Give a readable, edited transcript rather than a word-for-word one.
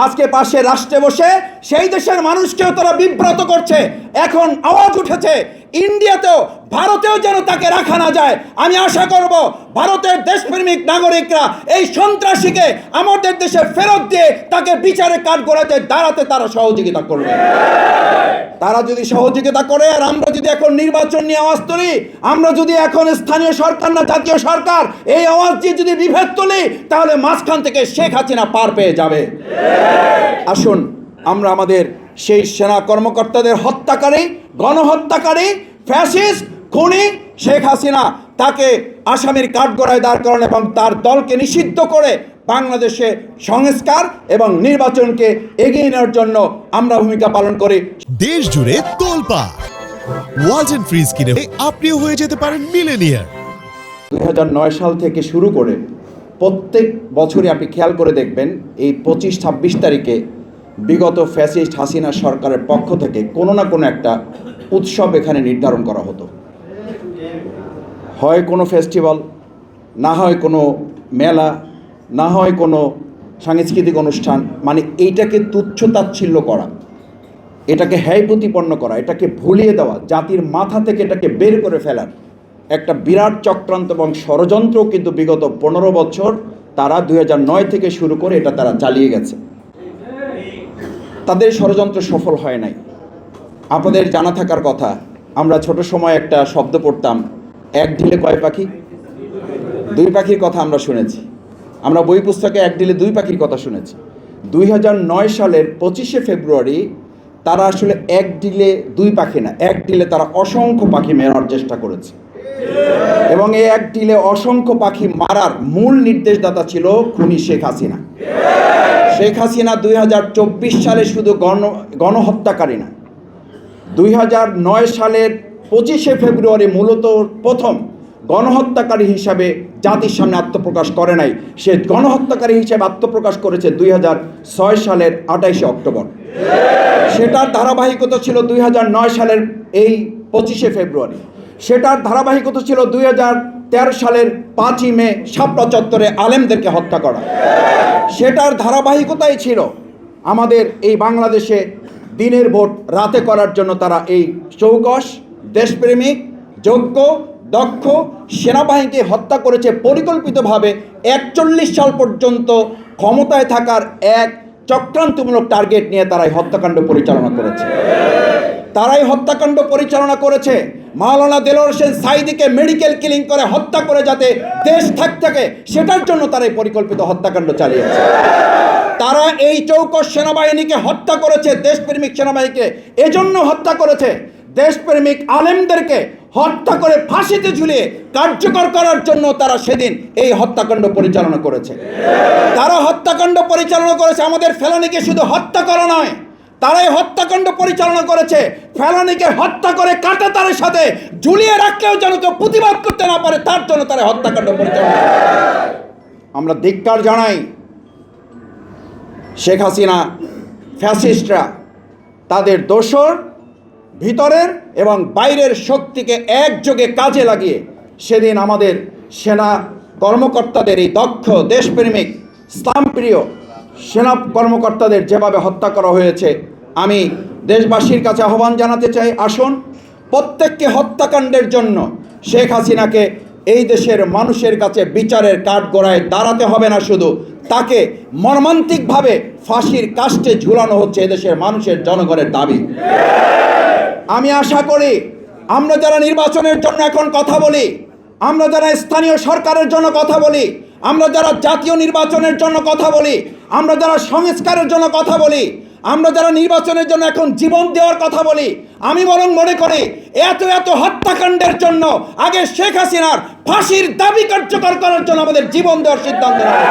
আজকে পাশে রাষ্ট্রে বসে সেই দেশের মানুষকেও তারা বিব্রত করছে। এখন আওয়াজ উঠেছে ইন্ডিয়াতেও, ভারতেও যেন তাকে রাখা না যায়। আমি আশা করব ভারতের দেশপ্রেমিক নাগরিকরা এই সন্ত্রাসীকে আমাদের দেশে ফেরত দিয়ে তাকে বিচারে কাঠগড়াতে দাঁড়াতে তারা সহযোগিতা করবে। তারা যদি সহযোগিতা করে, আর আমরা যদি এখন নির্বাচন নিয়ে আওয়াজ তুলি, আমরা যদি এখন স্থানীয় সরকার না জাতীয় সরকার এই আওয়াজ দিয়ে যদি বিভেদ তুলি, তাহলে মাঝখান থেকে শেখ হাসিনা পার পেয়ে যাবে। আসুন আমরা আমাদের সেই সেনা কর্মকর্তাদের হত্যাকারী, গণহত্যাকারী, ফ্যাসিস্ট, খুনি শেখ হাসিনা তাকে আসামির কাঠগড়ায় দাঁড় করানো এবং তার দলকে নিষিদ্ধ করে বাংলাদেশে সংস্কার এবং নির্বাচনকে এগিয়ে নেওয়ার জন্য আমরা ভূমিকা পালন করি। দেশ জুড়ে তোলপাড় ওয়ালটন ফ্রিজ কিনে আপনিও হয়ে যেতে পারেন মিলেনিয়ার। 2009 সাল থেকে শুরু করে প্রত্যেক বছরই আপনি খেয়াল করে দেখবেন এই 25-26 তারিখে বিগত ফ্যাসিস্ট হাসিনা সরকারের পক্ষ থেকে কোনো না কোনো একটা উৎসব এখানে নির্ধারণ করা হতো। হয় কোনো ফেস্টিভ্যাল, না হয় কোনো মেলা, না হয় কোনো সাংস্কৃতিক অনুষ্ঠান। মানে এইটাকে তুচ্ছ-তাচ্ছিল্য করা, এটাকে হ্যায় প্রতিপন্ন করা, এটাকে ভুলিয়ে দেওয়া, জাতির মাথা থেকে এটাকে বের করে ফেলার একটা বিরাট চক্রান্ত এবং ষড়যন্ত্র কিন্তু বিগত 15 বছর তারা 2009 থেকে শুরু করে এটা তারা চালিয়ে গেছে। তাদের ষড়যন্ত্র সফল হয় নাই। আপনাদের জানা থাকার কথা, আমরা ছোট সময় একটা শব্দ পড়তাম, এক ঢিলে কয় পাখি? দুই পাখির কথা আমরা শুনেছি। আমরা বই পুস্তকে এক ঢিলে দুই পাখির কথা শুনেছি। 2009 সালের 25শে ফেব্রুয়ারি তারা আসলে এক ঢিলে দুই পাখি না, এক ঢিলে তারা অসংখ্য পাখি মারার চেষ্টা করেছে। এবং এই এক ঢিলে অসংখ্য পাখি মারার মূল নির্দেশদাতা ছিল খুনি শেখ হাসিনা। শেখ হাসিনা 2024 সালে শুধু গণহত্যাকারী না, 2009 সালের 25শে ফেব্রুয়ারি মূলত প্রথম গণহত্যাকারী হিসাবে জাতির সামনে আত্মপ্রকাশ করে নাই। সে গণহত্যাকারী হিসাবে আত্মপ্রকাশ করেছে 2006 সালের 28শে অক্টোবর। সেটার ধারাবাহিকতা ছিল 2009 সালের এই 25শে ফেব্রুয়ারি। সেটার ধারাবাহিকতা ছিল 2013 সালের 5ই মে শাপলা চত্বরে আলেমদেরকে হত্যা করা। সেটার ধারাবাহিকতাই ছিল আমাদের এই বাংলাদেশে দিনের ভোট রাতে করার জন্য তারা এই চৌকস, দেশপ্রেমিক, যোগ্য, দক্ষ সেনাবাহিনীকে হত্যা করেছে পরিকল্পিতভাবে। 41 সাল পর্যন্ত ক্ষমতায় থাকার এক চক্রান্তমূলক টার্গেট নিয়ে তারা এই হত্যাকাণ্ড পরিচালনা করেছে। তারাই হত্যাকাণ্ড পরিচালনা করেছে মাওলানা দেলোয়ার হোসেন সাঈদীকে মেডিকেল কিলিং করে হত্যা করে যাতে দেশ থাকে, সেটার জন্য তারা এই পরিকল্পিত হত্যাকাণ্ড চালিয়েছে। তারা এই চৌকস সেনাবাহিনীকে হত্যা করেছে, দেশপ্রেমিক সেনাবাহিনীকে এজন্য হত্যা করেছে, দেশপ্রেমিক আলেমদেরকে হত্যা করে ফাঁসিতে ঝুলিয়ে কার্যকর করার জন্য তারা সেদিন এই হত্যাকাণ্ড পরিচালনা করেছে। তারা হত্যাকাণ্ড পরিচালনা করেছে, আমাদের ফেলানীকে শুধু হত্যা করা নয়, তারাই হত্যাকাণ্ড পরিচালনা করেছে ফেলানীকে হত্যা করে কাঁটাতারের সাথে ঝুলিয়ে রাখলেও যেন কেউ প্রতিবাদ করতে না পারে, তার জন্য তারা হত্যাকাণ্ড পরিচালনা করেছে। আমরা ধিক্কার জানাই শেখ হাসিনা ফ্যাসিস্টরা তাদের দোসর ভিতরের এবং বাইরের শক্তিকে একযোগে কাজে লাগিয়ে সেদিন আমাদের সেনা কর্মকর্তাদের, এই দক্ষ দেশপ্রেমিক ইসলামপ্রিয় সেনা কর্মকর্তাদের যেভাবে হত্যা করা হয়েছে, আমি দেশবাসীর কাছে আহ্বান জানাতে চাই, আসুন প্রত্যেককে হত্যাকাণ্ডের জন্য শেখ হাসিনাকে এই দেশের মানুষের কাছে বিচারের কাঠগড়ায় দাঁড়াতে হবে না, শুধু তাকে মর্মান্তিকভাবে ফাঁসির কাস্টে ঝুলানো হচ্ছে এদেশের মানুষের জনগণের দাবি। আমি আশা করি আমরা যারা নির্বাচনের জন্য এখন কথা বলি, আমরা যারা স্থানীয় সরকারের জন্য কথা বলি, আমরা যারা জাতীয় নির্বাচনের জন্য কথা বলি, আমরা যারা সংস্কারের জন্য কথা বলি, আমরা যারা নির্বাচনের জন্য এখন জীবন দেওয়ার কথা বলি, আমি বরং মনে করি এত হত্যাকাণ্ডের জন্য আগে শেখ হাসিনার ফাঁসির দাবি কার্যকর করার জন্য আমাদের জীবন দেওয়ার সিদ্ধান্ত নেওয়া।